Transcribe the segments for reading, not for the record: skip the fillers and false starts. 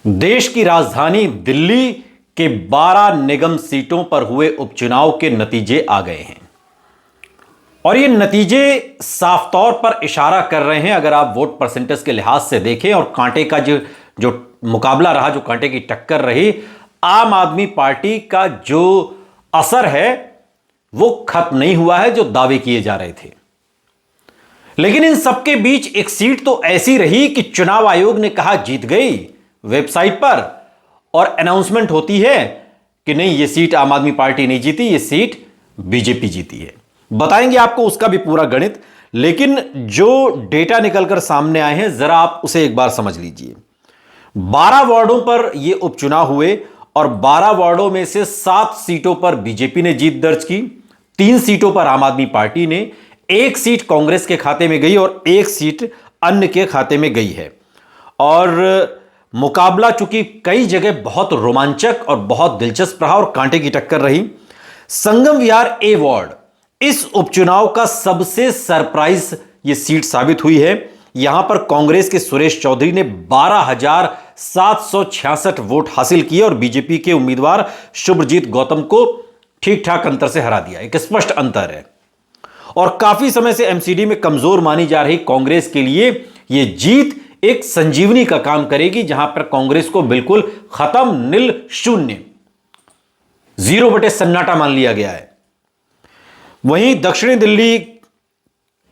देश की राजधानी दिल्ली के 12 निगम सीटों पर हुए उपचुनाव के नतीजे आ गए हैं और ये नतीजे साफ तौर पर इशारा कर रहे हैं, अगर आप वोट परसेंटेज के लिहाज से देखें और कांटे का जो मुकाबला रहा, जो कांटे की टक्कर रही, आम आदमी पार्टी का जो असर है वो खत्म नहीं हुआ है जो दावे किए जा रहे थे। लेकिन इन सबके बीच एक सीट तो ऐसी रही कि चुनाव आयोग ने कहा जीत गई, वेबसाइट पर और अनाउंसमेंट होती है कि नहीं, यह सीट आम आदमी पार्टी नहीं जीती, यह सीट बीजेपी जीती है। बताएंगे आपको उसका भी पूरा गणित, लेकिन जो डेटा निकलकर सामने आए हैं जरा आप उसे एक बार समझ लीजिए। 12 वार्डों पर यह उपचुनाव हुए और 12 वार्डों में से 7 सीटों पर बीजेपी ने जीत दर्ज की, 3 सीटों पर आम आदमी पार्टी ने, 1 सीट कांग्रेस के खाते में गई और 1 सीट अन्य के खाते में गई है। और मुकाबला चूंकि कई जगह बहुत रोमांचक और बहुत दिलचस्प रहा और कांटे की टक्कर रही, संगम विहार ए वार्ड इस उपचुनाव का सबसे सरप्राइज यह सीट साबित हुई है। यहां पर कांग्रेस के सुरेश चौधरी ने 12,766 वोट हासिल किए और बीजेपी के उम्मीदवार शुभजीत गौतम को ठीक ठाक अंतर से हरा दिया। एक स्पष्ट अंतर है और काफी समय से एमसीडी में कमजोर मानी जा रही कांग्रेस के लिए यह जीत एक संजीवनी का काम करेगी, जहां पर कांग्रेस को बिल्कुल खत्म, निल, शून्य, 0 बटे सन्नाटा मान लिया गया है। वहीं दक्षिणी दिल्ली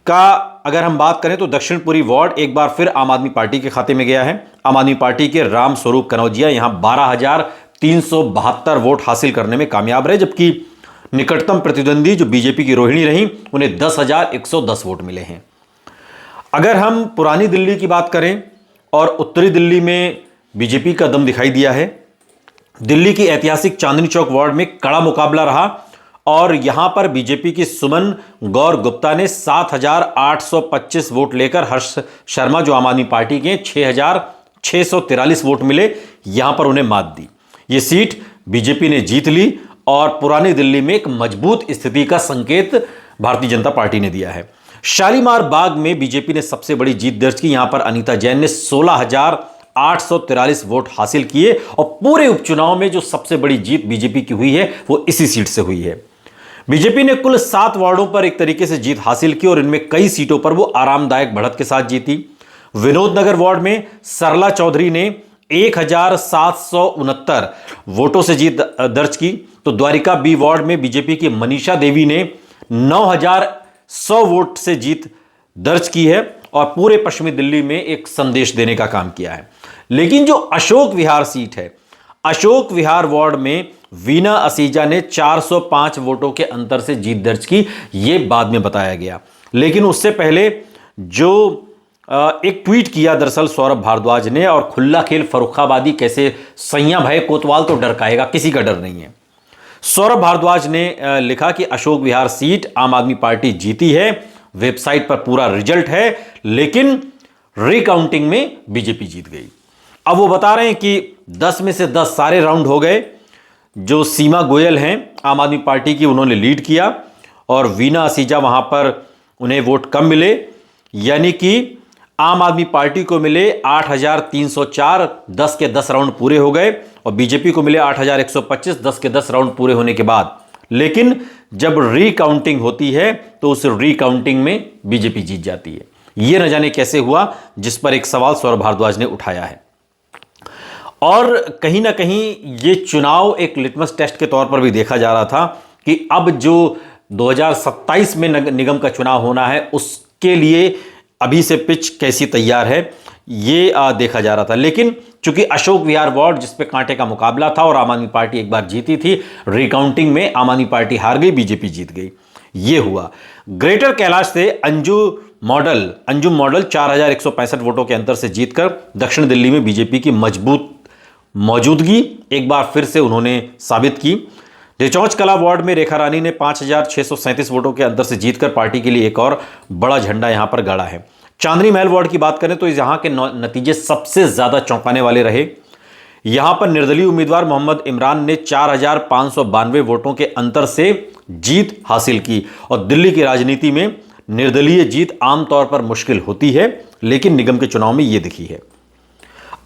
का अगर हम बात करें तो दक्षिणपुरी वार्ड एक बार फिर आम आदमी पार्टी के खाते में गया है। आम आदमी पार्टी के राम स्वरूप कनौजिया यहां 12,372 वोट हासिल करने में कामयाब रहे, जबकि निकटतम प्रतिद्वंदी जो बीजेपी की रोहिणी रही उन्हें 10,110 वोट मिले हैं। अगर हम पुरानी दिल्ली की बात करें और उत्तरी दिल्ली में बीजेपी का दम दिखाई दिया है। दिल्ली की ऐतिहासिक चांदनी चौक वार्ड में कड़ा मुकाबला रहा और यहां पर बीजेपी की सुमन गौर गुप्ता ने 7,825 वोट लेकर हर्ष शर्मा जो आम आदमी पार्टी के 6,643 वोट मिले, यहां पर उन्हें मात दी। यह सीट बीजेपी ने जीत ली और पुरानी दिल्ली में एक मजबूत स्थिति का संकेत भारतीय जनता पार्टी ने दिया है। शालीमार बाग में बीजेपी ने सबसे बड़ी जीत दर्ज की। यहां पर अनीता जैन ने 16,843 वोट हासिल किए और पूरे उपचुनाव में जो सबसे बड़ी जीत बीजेपी की हुई है वो इसी सीट से हुई है। बीजेपी ने कुल 7 वार्डों पर एक तरीके से जीत हासिल की और इनमें कई सीटों पर वो आरामदायक बढ़त के साथ जीती। विनोद नगर वार्ड में सरला चौधरी ने 1,769 वोटों से जीत दर्ज की, तो द्वारिका बी वार्ड में बीजेपी की मनीषा देवी ने 9,100 वोट से जीत दर्ज की है और पूरे पश्चिमी दिल्ली में एक संदेश देने का काम किया है। लेकिन जो अशोक विहार सीट है, अशोक विहार वार्ड में वीना असीजा ने 405 वोटों के अंतर से जीत दर्ज की, यह बाद में बताया गया। लेकिन उससे पहले जो एक ट्वीट किया दरअसल सौरभ भारद्वाज ने, और खुला खेल फर्रुखाबादी कैसे सैया भय कोतवाल तो डर खाएगा, किसी का डर नहीं है। सौरभ भारद्वाज ने लिखा कि अशोक विहार सीट आम आदमी पार्टी जीती है, वेबसाइट पर पूरा रिजल्ट है, लेकिन रिकाउंटिंग में बीजेपी जीत गई। अब वो बता रहे हैं कि 10 में से 10 सारे राउंड हो गए। जो सीमा गोयल हैं आम आदमी पार्टी की, उन्होंने लीड किया और वीना असीजा वहां पर उन्हें वोट कम मिले, यानी कि आम आदमी पार्टी को मिले 8,304, 10 के 10 राउंड पूरे हो गए और बीजेपी को मिले 8,125, 10 के 10 राउंड पूरे होने के बाद। लेकिन जब रिकाउंटिंग होती है तो उस रिकाउंटिंग में बीजेपी जीत जाती है। यह न जाने कैसे हुआ, जिस पर एक सवाल सौरभ भारद्वाज ने उठाया है। और कहीं ना कहीं यह चुनाव एक लिटमस टेस्ट के तौर पर भी देखा जा रहा था कि अब जो 2027 में निगम का चुनाव होना है उसके लिए अभी से पिच कैसी तैयार है, ये देखा जा रहा था। लेकिन चूंकि अशोक विहार वार्ड जिस पे कांटे का मुकाबला था और आम आदमी पार्टी एक बार जीती थी, रिकाउंटिंग में आम आदमी पार्टी हार गई, बीजेपी जीत गई, ये हुआ। ग्रेटर कैलाश से अंजुम मॉडल 4,165 वोटों के अंतर से जीतकर दक्षिण दिल्ली में बीजेपी की मजबूत मौजूदगी एक बार फिर से उन्होंने साबित की। रिचौंच कला वार्ड में रेखा रानी ने 5,637 वोटों के अंतर से जीतकर पार्टी के लिए एक और बड़ा झंडा यहां पर गाड़ा है। चांदनी महल वार्ड की बात करें तो यहां के नतीजे सबसे ज्यादा चौंकाने वाले रहे। यहां पर निर्दलीय उम्मीदवार मोहम्मद इमरान ने 4,592 वोटों के अंतर से जीत हासिल की और दिल्ली की राजनीति में निर्दलीय जीत आमतौर पर मुश्किल होती है, लेकिन निगम के चुनाव में यह दिखी है।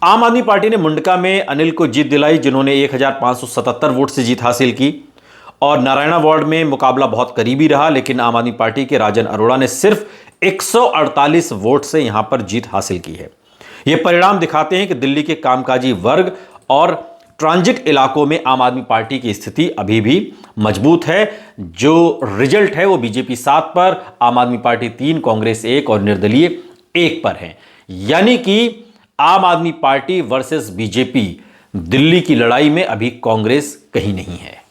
आम आदमी पार्टी ने मुंडका में अनिल को जीत दिलाई, जिन्होंने 1577 वोट से जीत हासिल की। और नारायणा वार्ड में मुकाबला बहुत करीबी रहा, लेकिन आम आदमी पार्टी के राजन अरोड़ा ने सिर्फ 148 वोट से यहां पर जीत हासिल की है। यह परिणाम दिखाते हैं कि दिल्ली के कामकाजी वर्ग और ट्रांजिट इलाकों में आम आदमी पार्टी की स्थिति अभी भी मजबूत है। जो रिजल्ट है वो बीजेपी 7 पर, आम आदमी पार्टी 3, कांग्रेस 1 और निर्दलीय 1 पर है। यानी कि आम आदमी पार्टी वर्सेस बीजेपी दिल्ली की लड़ाई में अभी कांग्रेस कहीं नहीं है।